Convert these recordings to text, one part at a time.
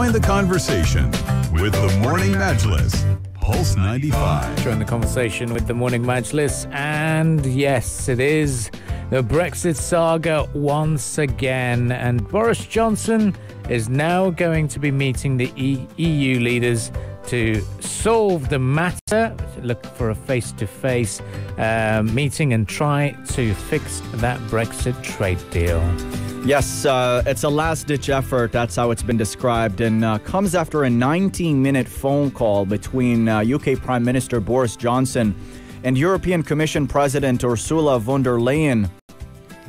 Join the conversation with the Morning Majlis. Pulse 95. Join the conversation with the Morning Majlis. And yes, it is the Brexit saga once again. And Boris Johnson is now going to be meeting the EU leaders to solve the matter, look for a face-to-face meeting and try to fix that Brexit trade deal. Yes, it's a last-ditch effort. That's how it's been described, and comes after a 19-minute phone call between UK Prime Minister Boris Johnson and European Commission President Ursula von der Leyen.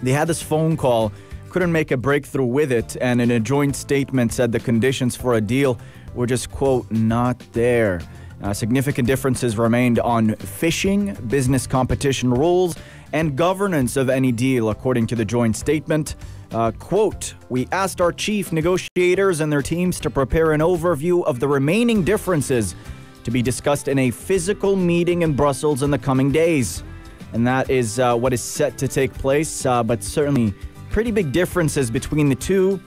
They had this phone call, couldn't make a breakthrough with it, and in a joint statement said the conditions for a deal were just, quote, not there. Significant differences remained on fishing, business competition rules, and governance of any deal, according to the joint statement. Quote, we asked our chief negotiators and their teams to prepare an overview of the remaining differences to be discussed in a physical meeting in Brussels in the coming days. And that is what is set to take place, but certainly pretty big differences between the two.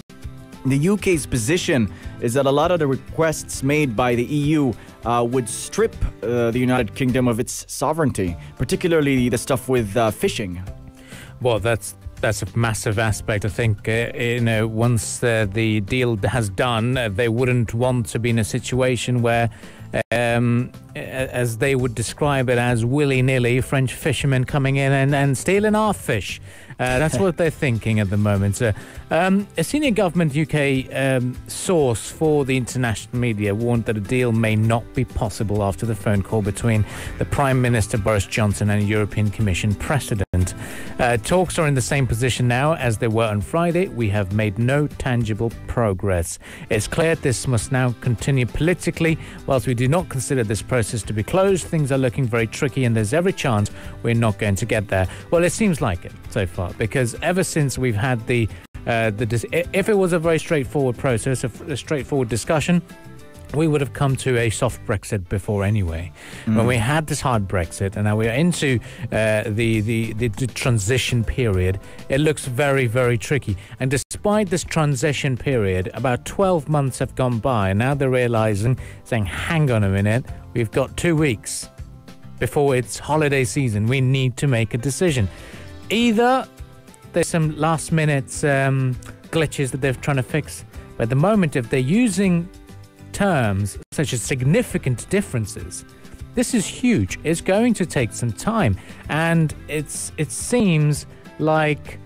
The UK's position is that a lot of the requests made by the EU would strip the United Kingdom of its sovereignty, particularly the stuff with fishing. Well, that's a massive aspect. I think, once the deal has done, they wouldn't want to be in a situation where, as they would describe it, as willy-nilly French fishermen coming in and stealing our fish. That's what they're thinking at the moment. A senior government UK source for the international media warned that a deal may not be possible after the phone call between the Prime Minister Boris Johnson and European Commission President. Talks are in the same position now as they were on Friday. We have made no tangible progress. It's clear this must now continue politically. Whilst we do not consider this process to be closed, things are looking very tricky and there's every chance we're not going to get there. Well, it seems like it so far, because ever since we've had if it was a very straightforward process, a straightforward discussion, we would have come to a soft Brexit before anyway. When we had this hard Brexit, and now we're into the transition period, it looks very, very tricky. And despite this transition period, about 12 months have gone by, and now they're realizing, saying, hang on a minute, we've got 2 weeks before it's holiday season. We need to make a decision. Either there's some last-minute glitches that they're trying to fix, but at the moment, if they're using terms such as significant differences, this is huge. It's going to take some time, and it seems like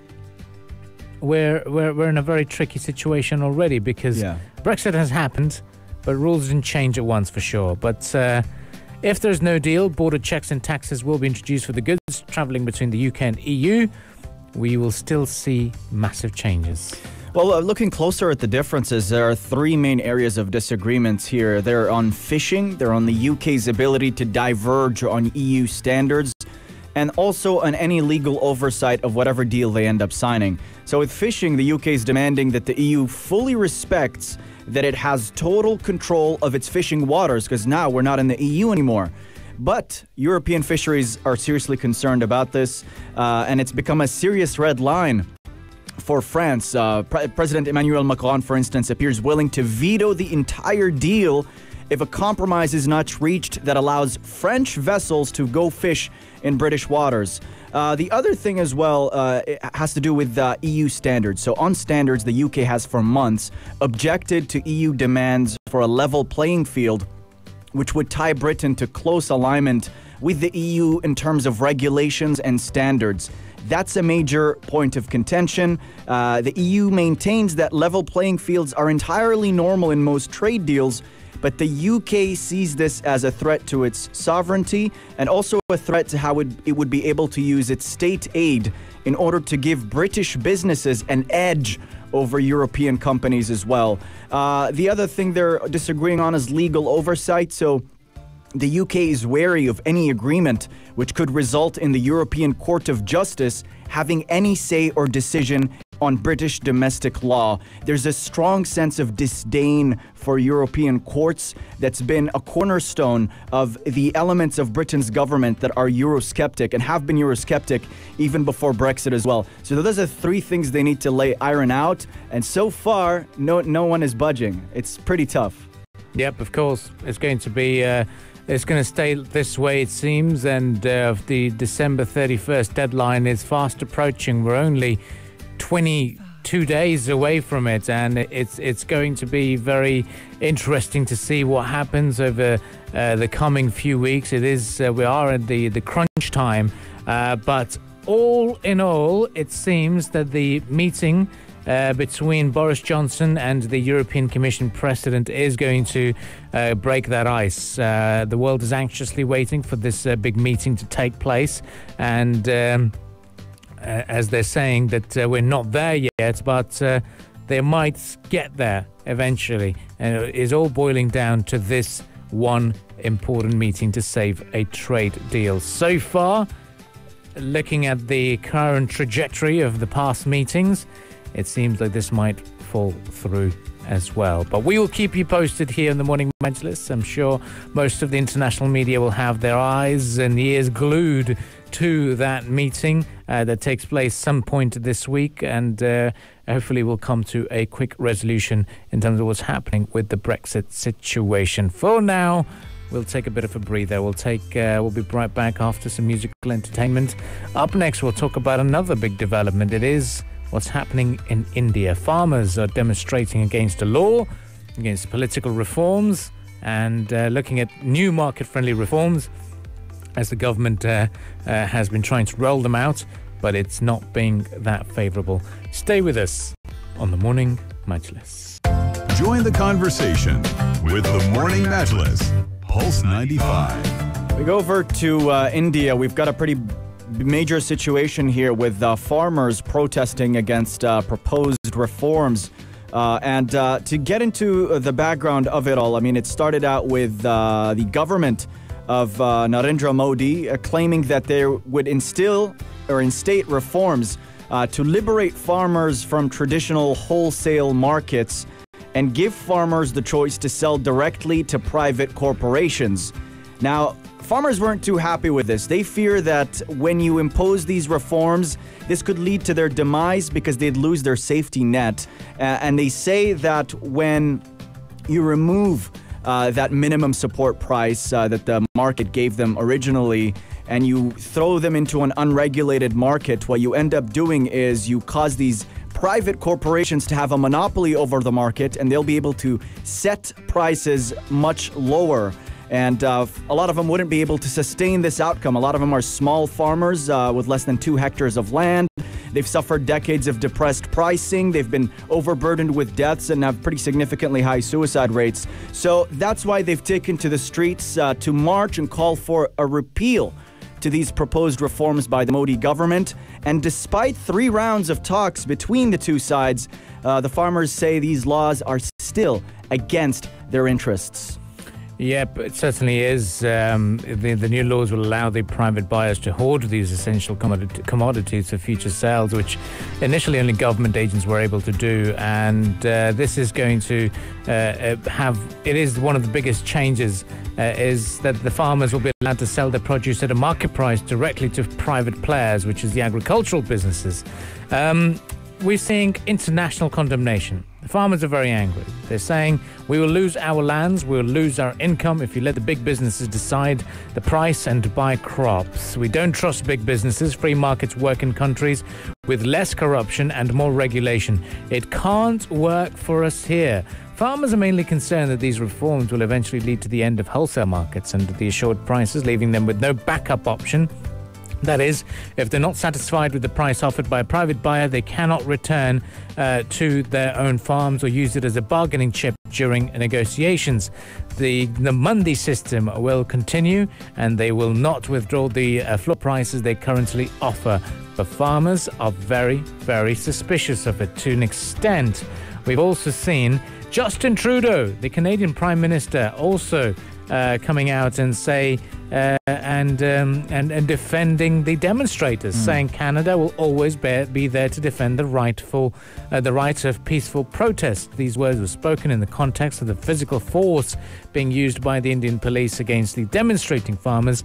we're in a very tricky situation already, because Brexit has happened, but rules didn't change at once for sure. But if there's no deal, border checks and taxes will be introduced for the goods travelling between the UK and EU. We will still see massive changes. Well, looking closer at the differences, there are three main areas of disagreements here. They're on fishing, they're on the UK's ability to diverge on EU standards, and also on any legal oversight of whatever deal they end up signing. So with fishing, the UK is demanding that the EU fully respects that it has total control of its fishing waters, because now we're not in the EU anymore. But European fisheries are seriously concerned about this, and it's become a serious red line for France. President Emmanuel Macron, for instance, appears willing to veto the entire deal if a compromise is not reached that allows French vessels to go fish in British waters. The other thing as well it has to do with EU standards. So on standards, the UK has for months objected to EU demands for a level playing field, which would tie Britain to close alignment with the EU in terms of regulations and standards. That's a major point of contention. The EU maintains that level playing fields are entirely normal in most trade deals, but the UK sees this as a threat to its sovereignty and also a threat to how it would be able to use its state aid in order to give British businesses an edge over European companies as well. The other thing they're disagreeing on is legal oversight. So the UK is wary of any agreement which could result in the European Court of Justice having any say or decision on British domestic law. There's a strong sense of disdain for European courts that's been a cornerstone of the elements of Britain's government that are Eurosceptic and have been Eurosceptic even before Brexit as well. So those are three things they need to iron out. And so far, no one is budging. It's pretty tough. Yep, of course. It's going to be... It's going to stay this way, it seems, and the December 31st deadline is fast approaching. We're only 22 days away from it, and it's going to be very interesting to see what happens over the coming few weeks. It is we are at the crunch time, but all in all, it seems that the meeting between Boris Johnson and the European Commission President is going to break that ice. The world is anxiously waiting for this big meeting to take place, and as they're saying that we're not there yet, but they might get there eventually. And it is all boiling down to this one important meeting to save a trade deal. So far, looking at the current trajectory of the past meetings, it seems like this might fall through as well. But we will keep you posted here in the Morning Majlis. I'm sure most of the international media will have their eyes and ears glued to that meeting that takes place some point this week, and hopefully we'll come to a quick resolution in terms of what's happening with the Brexit situation. For now, we'll take a bit of a breather. We'll be right back after some musical entertainment. Up next, we'll talk about another big development. It is what's happening in India. Farmers are demonstrating against a law, against political reforms, and looking at new market-friendly reforms as the government has been trying to roll them out, but it's not being that favourable. Stay with us on the Morning Majlis. Join the conversation with the Morning Majlis, Pulse 95. We go over to India. We've got a pretty major situation here with farmers protesting against proposed reforms. And to get into the background of it all, I mean, it started out with the government of Narendra Modi claiming that they would instate reforms to liberate farmers from traditional wholesale markets and give farmers the choice to sell directly to private corporations. Now, farmers weren't too happy with this. They fear that when you impose these reforms, this could lead to their demise because they'd lose their safety net. And they say that when you remove that minimum support price that the market gave them originally, and you throw them into an unregulated market, what you end up doing is you cause these private corporations to have a monopoly over the market, and they'll be able to set prices much lower. And a lot of them wouldn't be able to sustain this outcome. A lot of them are small farmers with less than 2 hectares of land. They've suffered decades of depressed pricing. They've been overburdened with deaths and have pretty significantly high suicide rates. So that's why they've taken to the streets to march and call for a repeal to these proposed reforms by the Modi government. And despite 3 rounds of talks between the two sides, the farmers say these laws are still against their interests. Yep, it certainly is. The new laws will allow the private buyers to hoard these essential commodities for future sales, which initially only government agents were able to do. And this is going to it is one of the biggest changes, is that the farmers will be allowed to sell their produce at a market price directly to private players, which is the agricultural businesses. We're seeing international condemnation. The farmers are very angry. They're saying, we will lose our lands, we will lose our income if you let the big businesses decide the price and buy crops. We don't trust big businesses. Free markets work in countries with less corruption and more regulation. It can't work for us here. Farmers are mainly concerned that these reforms will eventually lead to the end of wholesale markets and the assured prices, leaving them with no backup option. That is, if they're not satisfied with the price offered by a private buyer, they cannot return to their own farms or use it as a bargaining chip during negotiations. The Mandi system will continue, and they will not withdraw the floor prices they currently offer. But farmers are very, very suspicious of it to an extent. We've also seen Justin Trudeau, the Canadian Prime Minister, also coming out and say and defending the demonstrators, saying Canada will always be there to defend the right of peaceful protest. These words were spoken in the context of the physical force being used by the Indian police against the demonstrating farmers,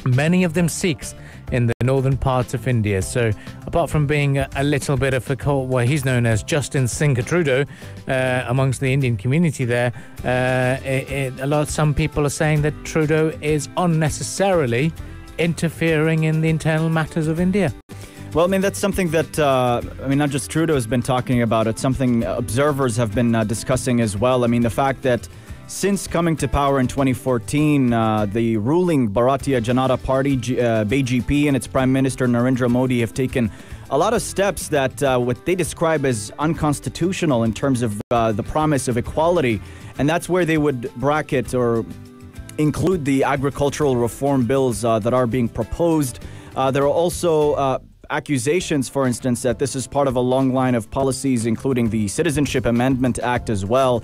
many of them Sikhs, in the northern parts of India. So apart from being a little bit of what he's known as Justin Singh Trudeau amongst the Indian community there, some people are saying that Trudeau is unnecessarily interfering in the internal matters of India. Well, I mean, that's something that, not just Trudeau has been talking about. It's something observers have been discussing as well. I mean, the fact that since coming to power in 2014, the ruling Bharatiya Janata Party, BJP, and its Prime Minister Narendra Modi have taken a lot of steps that what they describe as unconstitutional in terms of the promise of equality. And that's where they would bracket or include the agricultural reform bills that are being proposed. There are also accusations, for instance, that this is part of a long line of policies, including the Citizenship Amendment Act as well,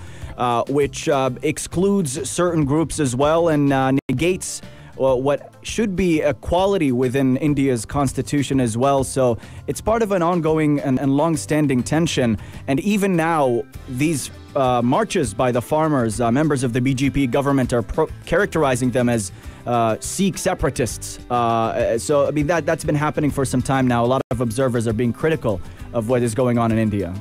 which excludes certain groups as well and negates what should be equality within India's constitution as well. So it's part of an ongoing and long-standing tension. And even now, these marches by the farmers, members of the BJP government, are characterizing them as Sikh separatists. So, I mean, that's been happening for some time now. A lot of observers are being critical of what is going on in India.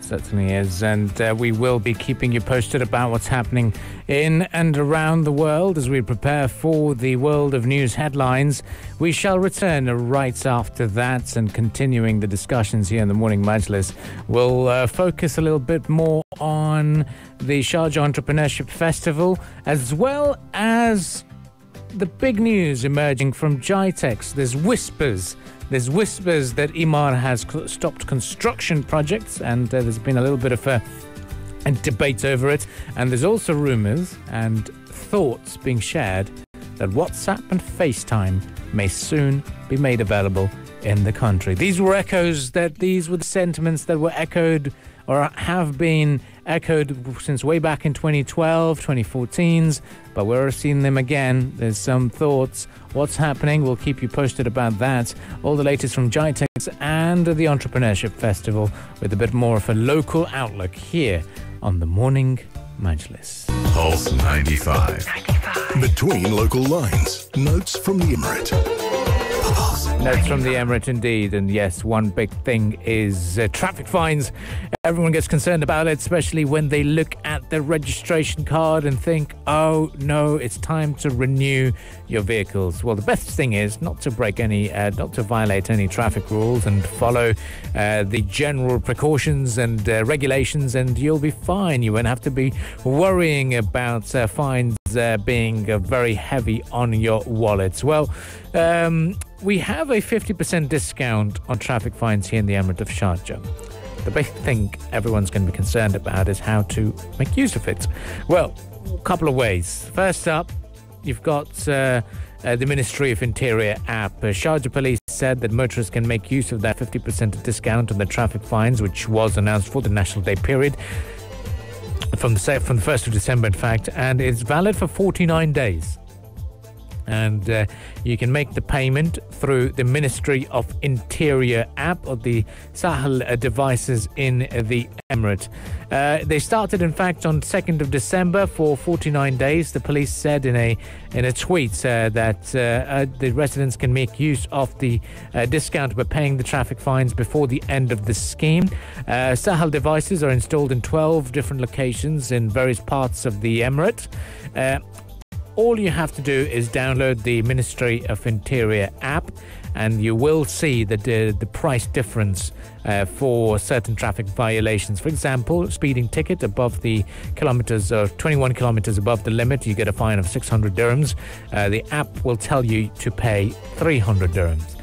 Certainly is, and we will be keeping you posted about what's happening in and around the world as we prepare for the world of news headlines. We shall return right after that, and continuing the discussions here in the Morning Majlis, we'll focus a little bit more on the Sharjah Entrepreneurship Festival, as well as the big news emerging from GITEX. There's whispers that Emaar has stopped construction projects, and there's been a little bit of a debate over it. And there's also rumours and thoughts being shared that WhatsApp and FaceTime may soon be made available in the country. These were the sentiments that were echoed or have been echoed since way back in 2012, 2014s, but we're seeing them again. There's some thoughts. What's happening? We'll keep you posted about that. All the latest from GITEX and the Entrepreneurship Festival with a bit more of a local outlook here on the Morning Majlis. Pulse 95. Between local lines. Notes from the Emirate. Notes from the Emirate indeed, and yes, one big thing is traffic fines. Everyone gets concerned about it, especially when they look at their registration card and think, oh no, it's time to renew your vehicles. Well, the best thing is not to violate any traffic rules and follow the general precautions and regulations, and you'll be fine. You won't have to be worrying about fines being very heavy on your wallets. Well, we have a 50% discount on traffic fines here in the Emirate of Sharjah. The big thing everyone's going to be concerned about is how to make use of it. Well, a couple of ways. First up, you've got the Ministry of Interior app. Sharjah Police said that motorists can make use of that 50% discount on the traffic fines, which was announced for the National Day period from the 1st of December, in fact, and it's valid for 49 days. And you can make the payment through the Ministry of Interior app or the Sahel devices in the Emirate. They started, in fact, on 2nd of December for 49 days. The police said in a tweet that the residents can make use of the discount by paying the traffic fines before the end of the scheme. Sahel devices are installed in 12 different locations in various parts of the Emirate. All you have to do is download the Ministry of Interior app, and you will see the price difference for certain traffic violations. For example, speeding ticket above the kilometers or 21 kilometers above the limit, you get a fine of 600 dirhams. The app will tell you to pay 300 dirhams.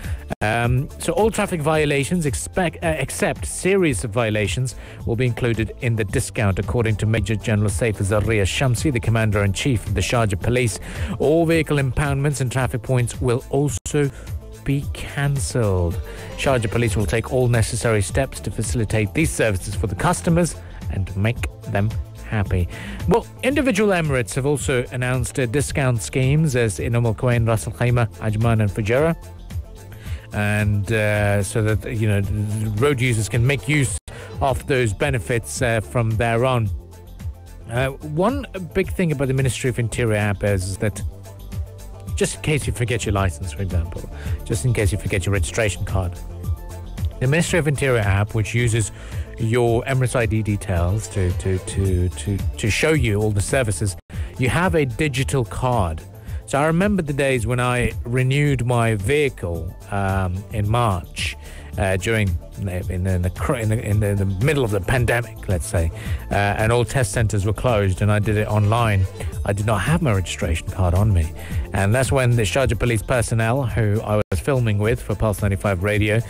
So all traffic violations except serious violations will be included in the discount, according to Major General Saif Zarriya Shamsi, the Commander-in-Chief of the Sharjah Police. All vehicle impoundments and traffic points will also be cancelled. Sharjah Police will take all necessary steps to facilitate these services for the customers and make them happy. Well, individual Emirates have also announced discount schemes as in Quwain, Ras Al Khaimah, Ajman and Fujairah. And so that, road users can make use of those benefits from there on. One big thing about the Ministry of Interior app is that just in case you forget your license, for example, just in case you forget your registration card, the Ministry of Interior app, which uses your Emirates ID details to show you all the services, you have a digital card. So I remember the days when I renewed my vehicle in March during in the middle of the pandemic, let's say, and all test centres were closed, and I did it online. I did not have my registration card on me, and that's when the Sharjah police personnel, who I was filming with for Pulse 95 Radio,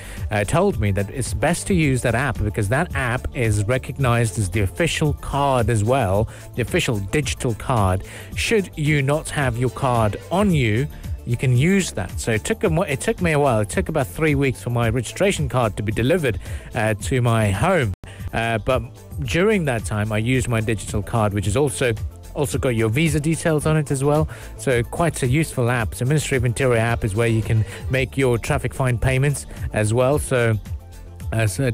told me that it's best to use that app because that app is recognised as the official card as well, the official digital card. Should you not have your card on you, you can use that. So it took me a while. It took about 3 weeks for my registration card to be delivered to my home. But during that time, I used my digital card, which is also got your visa details on it as well. So quite a useful app. So Ministry of Interior app is where you can make your traffic fine payments as well. So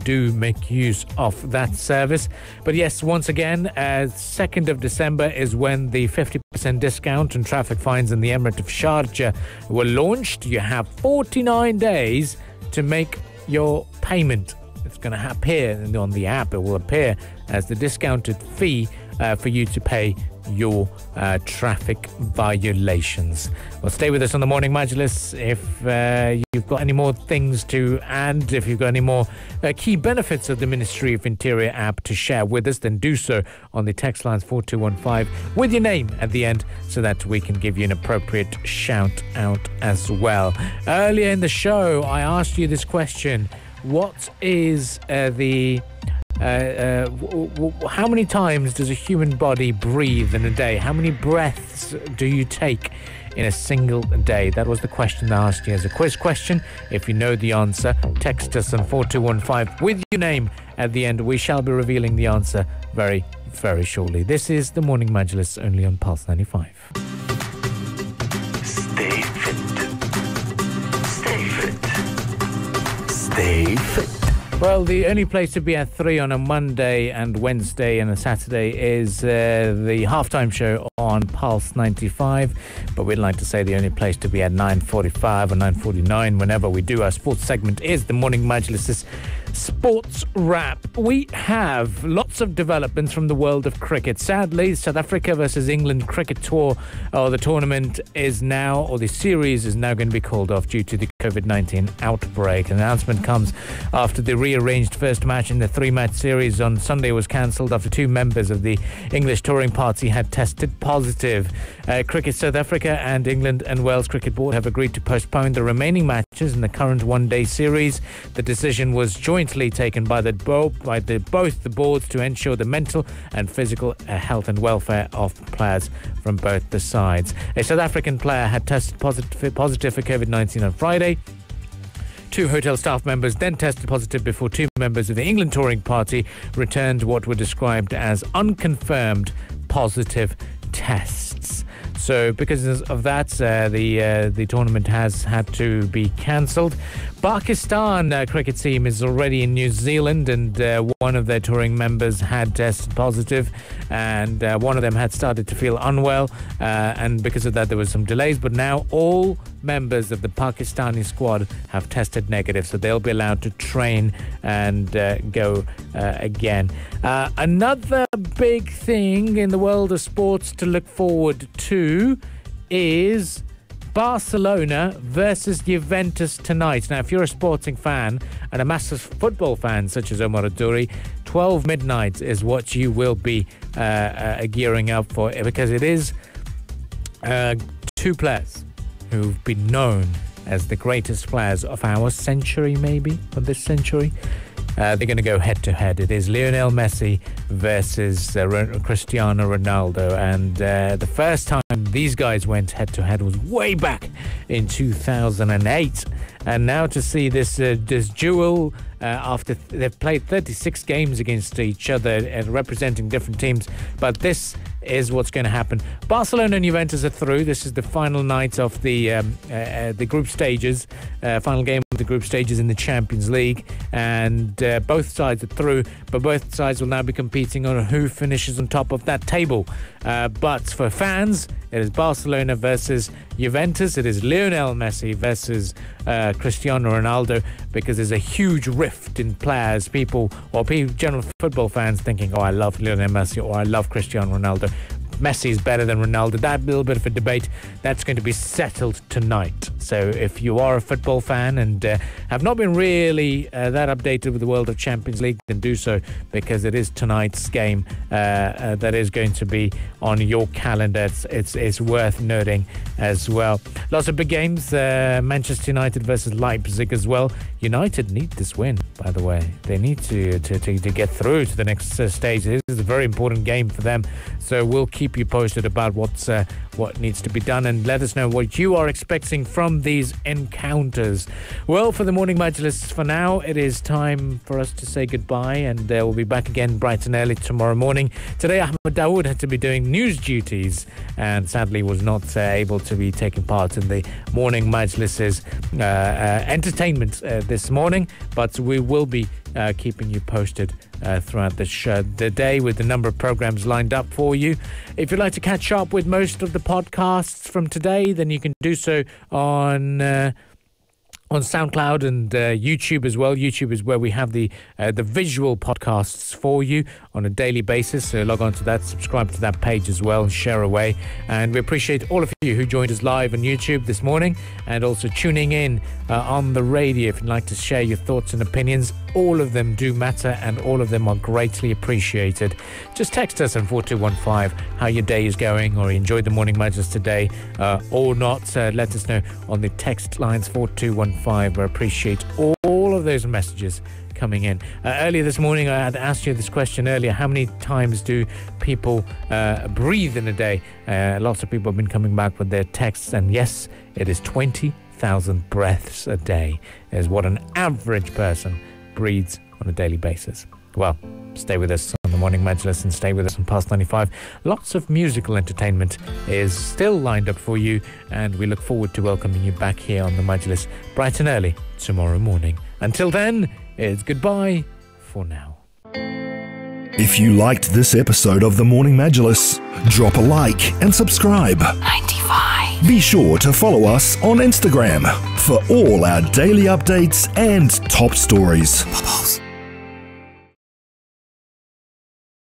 do make use of that service. But yes, once again, 2nd of December is when the 50% discount on traffic fines in the Emirate of Sharjah were launched. You have 49 days to make your payment. It's going to appear on the app. It will appear as the discounted fee for you to pay your traffic violations. Well, stay with us on the Morning Majlis. If you've got any more things to add, if you've got any more key benefits of the Ministry of Interior app to share with us, then do so on the text lines 4215 with your name at the end so that we can give you an appropriate shout out as well. Earlier in the show, I asked you this question: what is how many times does a human body breathe in a day? How many breaths do you take in a single day? That was the question I asked you as a quiz question. If you know the answer, text us on 4215 with your name at the end. We shall be revealing the answer very, very shortly. This is the Morning Majlis, only on Pulse 95. Stay fit. Stay fit. Stay fit. Well, the only place to be at 3 on a Monday and Wednesday and a Saturday is the halftime show on Pulse 95. But we'd like to say the only place to be at 9:45 or 9:49 whenever we do our sports segment is the Morning Majlis' Sports Wrap. We have lots of developments from the world of cricket. Sadly, South Africa versus England cricket tour, the tournament is now, or the series is now going to be called off due to the COVID-19 outbreak. An announcement comes after the rearranged first match in the 3-match series on Sunday was cancelled after 2 members of the English touring party had tested positive. Cricket South Africa and England and Wales Cricket Board have agreed to postpone the remaining matches in the current one-day series. The decision was jointly taken by both the boards to ensure the mental and physical health and welfare of players from both the sides. A South African player had tested positive for COVID-19 on Friday. 2 hotel staff members then tested positive before 2 members of the England touring party returned what were described as unconfirmed positive tests. So because of that, the tournament has had to be cancelled. Pakistan cricket team is already in New Zealand, and one of their touring members had tested positive, and one of them had started to feel unwell, and because of that there was some delays, but now all members of the Pakistani squad have tested negative, so they'll be allowed to train and go again. Another big thing in the world of sports to look forward to is Barcelona versus Juventus tonight. Now, if you're a Sporting fan and a massive football fan such as Omar Aduri, 12 midnight is what you will be gearing up for, because it is 2 players who've been known as the greatest players of our century, maybe, of this century. They're going to go head-to-head. It is Lionel Messi versus Cristiano Ronaldo. And the first time these guys went head-to-head was way back in 2008. And now to see this duel after they've played 36 games against each other and representing different teams. But this is what's going to happen. Barcelona and Juventus are through. This is the final night of the group stages, final game of the group stages in the Champions League. And both sides are through, but both sides will now be competing on who finishes on top of that table. But for fans, it is Barcelona versus Juventus. It is Lionel Messi versus Cristiano Ronaldo, because there's a huge rift in players, general football fans thinking, oh, I love Lionel Messi or I love Cristiano Ronaldo. Messi is better than Ronaldo. That little bit of a debate, that's going to be settled tonight. So if you are a football fan and have not been really that updated with the world of Champions League, then do so, because it is tonight's game that is going to be on your calendar. It's worth noting as well. Lots of big games. Manchester United versus Leipzig as well. United need this win, by the way. They need to get through to the next stage. This is a very important game for them. So we'll keep you posted about what needs to be done, and let us know what you are expecting from these encounters. Well, for the morning Majlis, for now, it is time for us to say goodbye, and we'll be back again bright and early tomorrow morning. Today, Ahmed Dawood had to be doing news duties and sadly was not able to be taking part in the morning Majlis's entertainment this morning, but we will be keeping you posted throughout the day with the number of programs lined up for you. If you'd like to catch up with most of the podcasts from today, then you can do so on SoundCloud and YouTube as well. YouTube is where we have the visual podcasts for you on a daily basis. So log on to that, subscribe to that page as well, share away. And we appreciate all of you who joined us live on YouTube this morning and also tuning in on the radio. If you'd like to share your thoughts and opinions, all of them do matter and all of them are greatly appreciated. Just text us on 4215 how your day is going, or you enjoyed the morning Majlis today or not. Let us know on the text lines 4215. We appreciate all of those messages coming in. Earlier this morning, I had asked you this question earlier: how many times do people breathe in a day? Lots of people have been coming back with their texts, and yes, it is 20,000 breaths a day is what an average person breathes on a daily basis. Well, stay with us on the morning Majlis and stay with us on Past 95. Lots of musical entertainment is still lined up for you, and we look forward to welcoming you back here on the Majlis bright and early tomorrow morning. Until then, it's goodbye for now. If you liked this episode of the Morning Majlis, drop a like and subscribe. 95. Be sure to follow us on Instagram for all our daily updates and top stories. Bubbles.